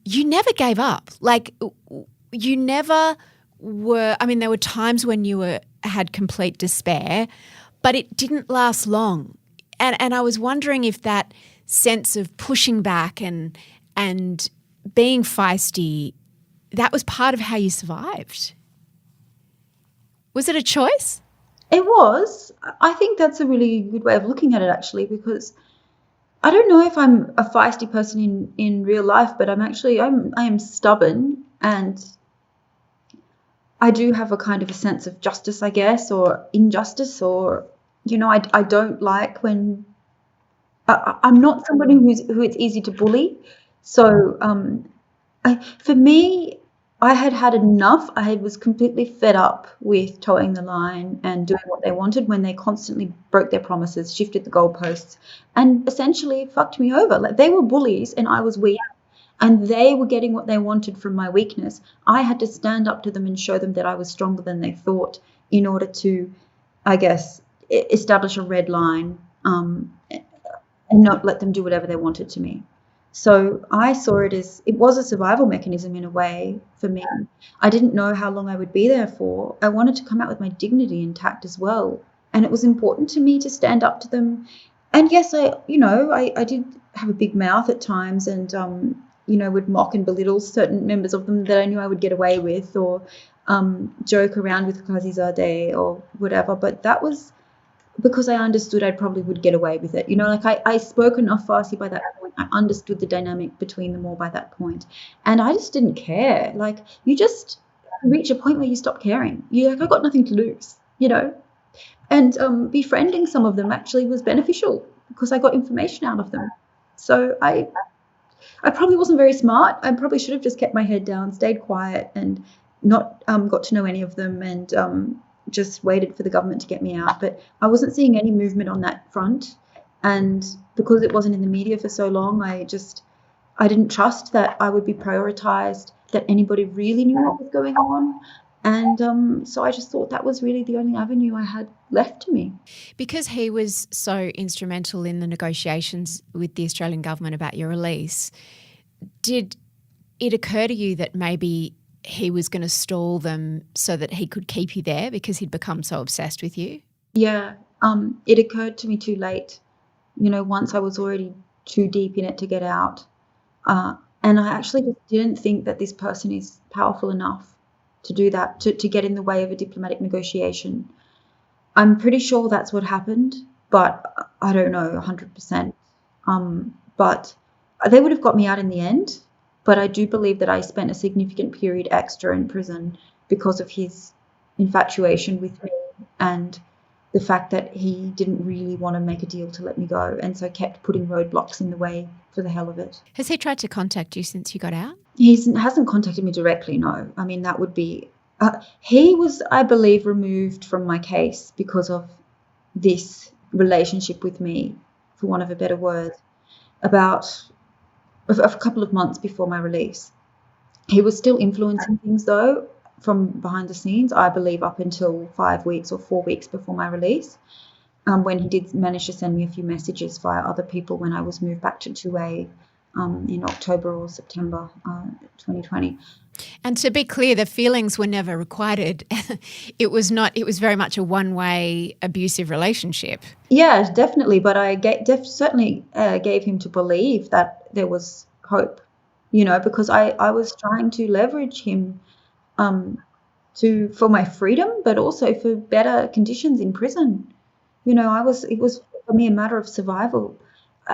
you never gave up. Like, you never were, I mean, there were times when you had complete despair, but it didn't last long. And I was wondering if that sense of pushing back and being feisty, that was part of how you survived. Was it a choice? It was. I think that's a really good way of looking at it, actually, because I don't know if I'm a feisty person in real life, but I am stubborn, and I do have a kind of a sense of justice, I guess, or injustice, or, you know, I don't like when I'm not somebody who it's easy to bully. So for me, I had had enough. I was completely fed up with towing the line and doing what they wanted when they constantly broke their promises, shifted the goalposts, and essentially fucked me over. Like, they were bullies and I was weak, and they were getting what they wanted from my weakness. I had to stand up to them and show them that I was stronger than they thought in order to, I guess, establish a red line, and not let them do whatever they wanted to me. So I saw it as, it was a survival mechanism in a way for me. I didn't know how long I would be there for. I wanted to come out with my dignity intact as well. And it was important to me to stand up to them. And yes, I did have a big mouth at times, and, would mock and belittle certain members of them that I knew I would get away with, or joke around with Kazizadeh or whatever. But that was because I understood I probably would get away with it. I spoke enough Farsi by that point. I understood the dynamic between them all by that point. And I just didn't care. Like, you just reach a point where you stop caring. You're like, I've got nothing to lose, And befriending some of them actually was beneficial because I got information out of them. So I probably wasn't very smart. I probably should have just kept my head down, stayed quiet, and not got to know any of them, and just waited for the government to get me out. But I wasn't seeing any movement on that front, and because it wasn't in the media for so long, I didn't trust that I would be prioritized, that anybody really knew what was going on. And so I just thought that was really the only avenue I had left to me. Because he was so instrumental in the negotiations with the Australian government about your release, did it occur to you that maybe he was going to stall them so that he could keep you there because he'd become so obsessed with you? Yeah, it occurred to me too late. Once I was already too deep in it to get out. And I actually just didn't think that this person is powerful enough to do that, to get in the way of a diplomatic negotiation. I'm pretty sure that's what happened, but I don't know 100%. But they would have got me out in the end. But I do believe that I spent a significant period extra in prison because of his infatuation with me and the fact that he didn't really want to make a deal to let me go, and so kept putting roadblocks in the way for the hell of it. Has he tried to contact you since you got out? He hasn't contacted me directly, no. I mean, that would be... he was, I believe, removed from my case because of this relationship with me, for want of a better word, about a couple of months before my release. He was still influencing things, though, from behind the scenes, I believe up until 5 weeks or 4 weeks before my release, when he did manage to send me a few messages via other people when I was moved back to 2A in October or September 2020. And to be clear, the feelings were never requited. It was very much a one-way abusive relationship. Yeah, definitely. But I certainly gave him to believe that there was hope, because I was trying to leverage him for my freedom, but also for better conditions in prison. It was for me a matter of survival.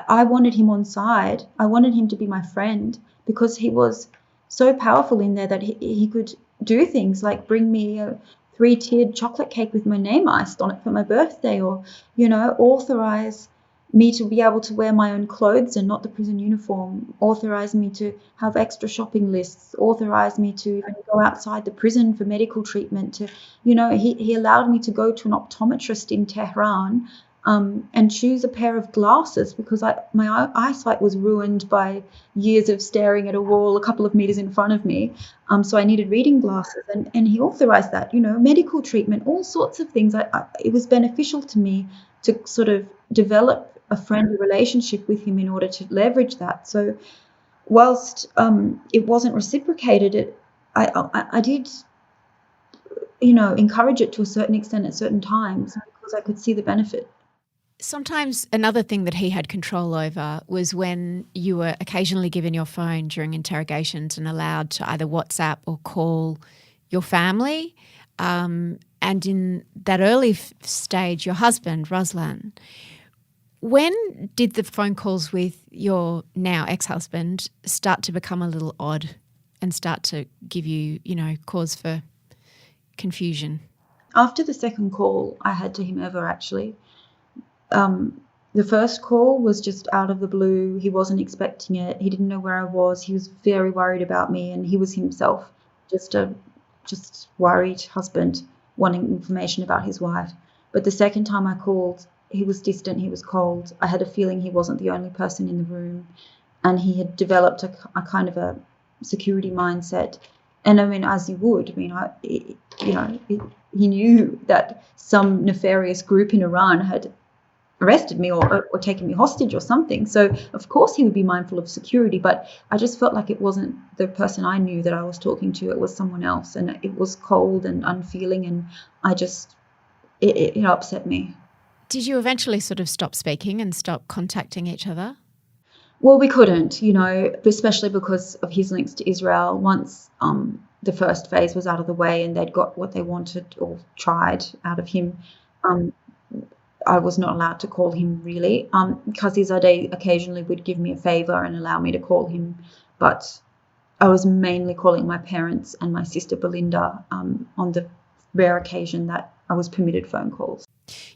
I wanted him on side. I wanted him to be my friend because he was so powerful in there that he could do things like bring me a 3-tiered chocolate cake with my name iced on it for my birthday, or, authorize me to be able to wear my own clothes and not the prison uniform, authorize me to have extra shopping lists, authorize me to even go outside the prison for medical treatment. He allowed me to go to an optometrist in Tehran and choose a pair of glasses because my eyesight was ruined by years of staring at a wall a couple of meters in front of me. So I needed reading glasses, and he authorized that, medical treatment, all sorts of things. It was beneficial to me to sort of develop a friendly relationship with him in order to leverage that. So whilst it wasn't reciprocated, I did, encourage it to a certain extent at certain times because I could see the benefit. Sometimes another thing that he had control over was when you were occasionally given your phone during interrogations and allowed to either WhatsApp or call your family. And in that early stage, your husband, Ruslan. When did the phone calls with your now ex-husband start to become a little odd and start to give you, cause for confusion? After the second call I had to him ever, actually, The first call was just out of the blue. He wasn't expecting it. He didn't know where I was. He was very worried about me, and he was himself just a worried husband wanting information about his wife. But the second time I called, he was distant, he was cold. I had a feeling he wasn't the only person in the room, and he had developed a kind of a security mindset. And I mean, as you would, I mean, he knew that some nefarious group in Iran had arrested me or taken me hostage or something. So of course he would be mindful of security, but I just felt like it wasn't the person I knew that I was talking to. It was someone else, and it was cold and unfeeling, and it upset me. Did you eventually sort of stop speaking and stop contacting each other? Well, we couldn't, especially because of his links to Israel. Once the first phase was out of the way and they'd got what they wanted or tried out of him, I was not allowed to call him really. Khazizadeh occasionally would give me a favour and allow me to call him, but I was mainly calling my parents and my sister Belinda on the rare occasion that I was permitted phone calls.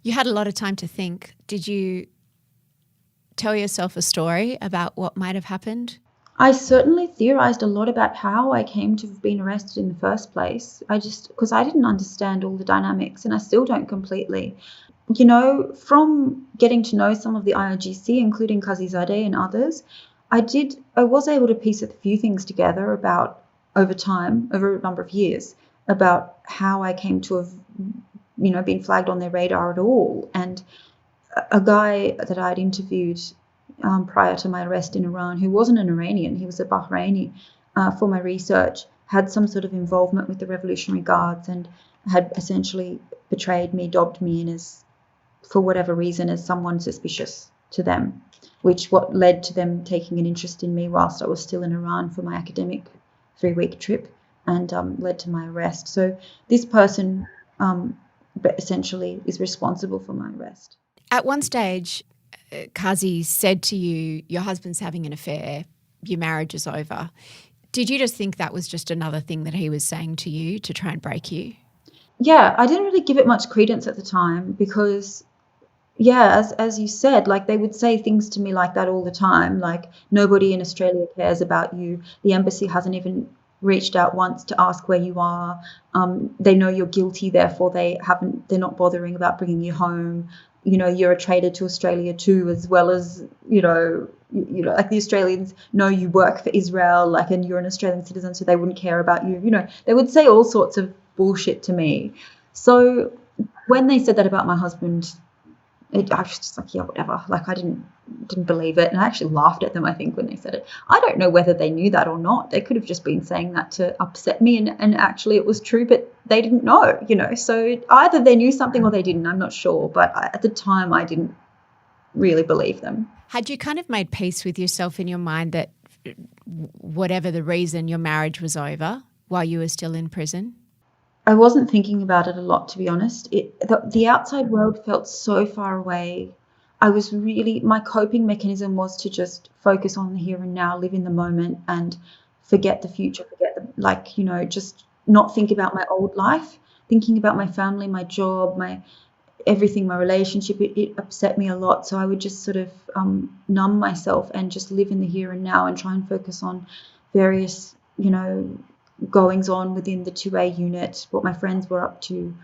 You had a lot of time to think. Did you tell yourself a story about what might have happened? I certainly theorised a lot about how I came to have been arrested in the first place. Because I didn't understand all the dynamics, and I still don't completely. From getting to know some of the IRGC, including Khazizadeh and others, I was able to piece a few things together about over time, over a number of years, about how I came to have, been flagged on their radar at all. And a guy that I'd interviewed prior to my arrest in Iran, who wasn't an Iranian, he was a Bahraini, for my research, had some sort of involvement with the Revolutionary Guards and had essentially betrayed me, dobbed me in as, for whatever reason, as someone suspicious to them, what led to them taking an interest in me whilst I was still in Iran for my academic 3-week trip, and led to my arrest. So this person essentially is responsible for my arrest. At one stage, Kazi said to you, your husband's having an affair, your marriage is over. Did you just think that was just another thing that he was saying to you to try and break you? Yeah, I didn't really give it much credence at the time because, as you said, like they would say things to me like that all the time, like nobody in Australia cares about you. The embassy hasn't even reached out once to ask where you are. They know you're guilty, therefore they're not bothering about bringing you home. You're a traitor to Australia too, as well as, like the Australians know you work for Israel, and you're an Australian citizen, so they wouldn't care about you. They would say all sorts of bullshit to me. So when they said that about my husband, I was just like, yeah, whatever. Like I didn't believe it, and I actually laughed at them, I think, when they said it. I don't know whether they knew that or not. They could have just been saying that to upset me, and actually it was true, but they didn't know, So either they knew something or they didn't. I'm not sure, but at the time I didn't really believe them. Had you kind of made peace with yourself in your mind that whatever the reason, your marriage was over while you were still in prison? I wasn't thinking about it a lot, to be honest. The outside world felt so far away. My coping mechanism was to just focus on the here and now, live in the moment and forget the future, just not think about my old life, thinking about my family, my job, my everything, my relationship. It upset me a lot. So I would just sort of numb myself and just live in the here and now and try and focus on various, goings on within the 2A unit, what my friends were up to,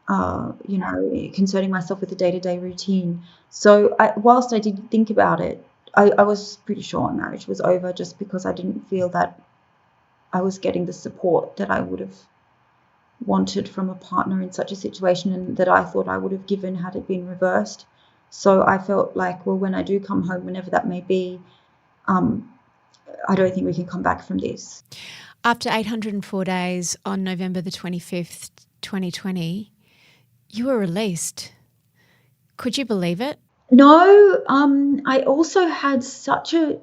concerning myself with the day-to-day routine. So whilst I did think about it, I was pretty sure my marriage was over, just because I didn't feel that I was getting the support that I would have wanted from a partner in such a situation, and that I thought I would have given had it been reversed. So I felt like, well, when I do come home, whenever that may be, I don't think we can come back from this. After 804 days, on November the 25th, 2020, you were released. Could you believe it? No, I also had such a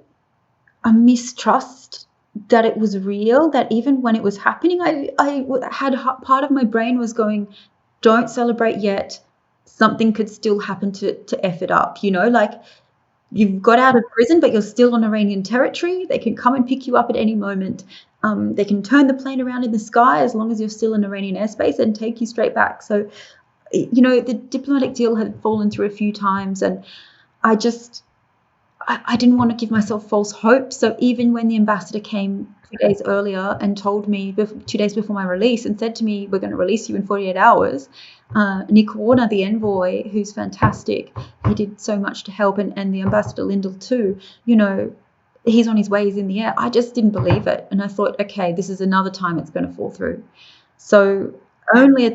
mistrust that it was real, that even when it was happening, I had part of my brain was going, don't celebrate yet. Something could still happen to F it up, like you've got out of prison, but you're still on Iranian territory. They can come and pick you up at any moment. They can turn the plane around in the sky as long as you're still in Iranian airspace and take you straight back. So, the diplomatic deal had fallen through a few times, and I didn't want to give myself false hope. So even when the ambassador came 2 days earlier and told me 2 days before my release and said to me, we're going to release you in 48 hours, Nick Warner, the envoy, who's fantastic, he did so much to help, and the ambassador Lyndall too, you know, he's on his way, he's in the air. I just didn't believe it. And I thought, okay, this is another time it's going to fall through. So only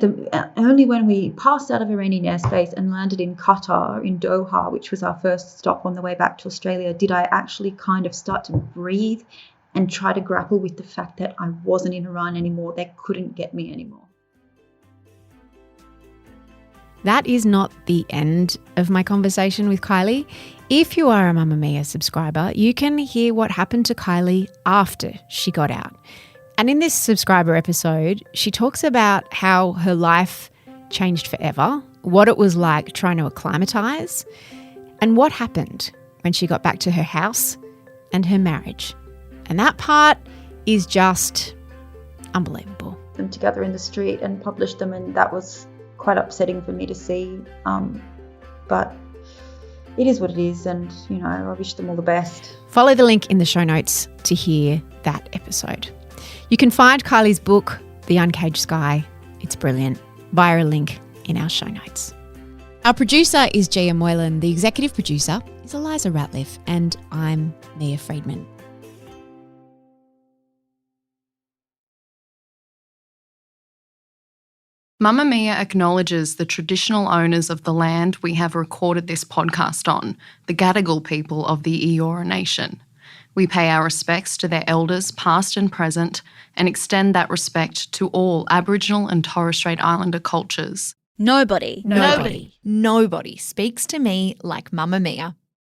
when we passed out of Iranian airspace and landed in Qatar, in Doha, which was our first stop on the way back to Australia, did I actually kind of start to breathe and try to grapple with the fact that I wasn't in Iran anymore. They couldn't get me anymore. That is not the end of my conversation with Kylie. If you are a Mamamia subscriber, you can hear what happened to Kylie after she got out. And in this subscriber episode, she talks about how her life changed forever, what it was like trying to acclimatise, and what happened when she got back to her house and her marriage. And that part is just unbelievable. Them together in the street and published them, and that was quite upsetting for me to see. But it is what it is, and, you know, I wish them all the best. Follow the link in the show notes to hear that episode. You can find Kylie's book, The Uncaged Sky. It's brilliant. Via a link in our show notes. Our producer is Gia Moylan. The executive producer is Eliza Ratliff. And I'm Mia Friedman. Mamamia acknowledges the traditional owners of the land we have recorded this podcast on, the Gadigal people of the Eora Nation. We pay our respects to their elders, past and present, and extend that respect to all Aboriginal and Torres Strait Islander cultures. Nobody speaks to me like Mamamia.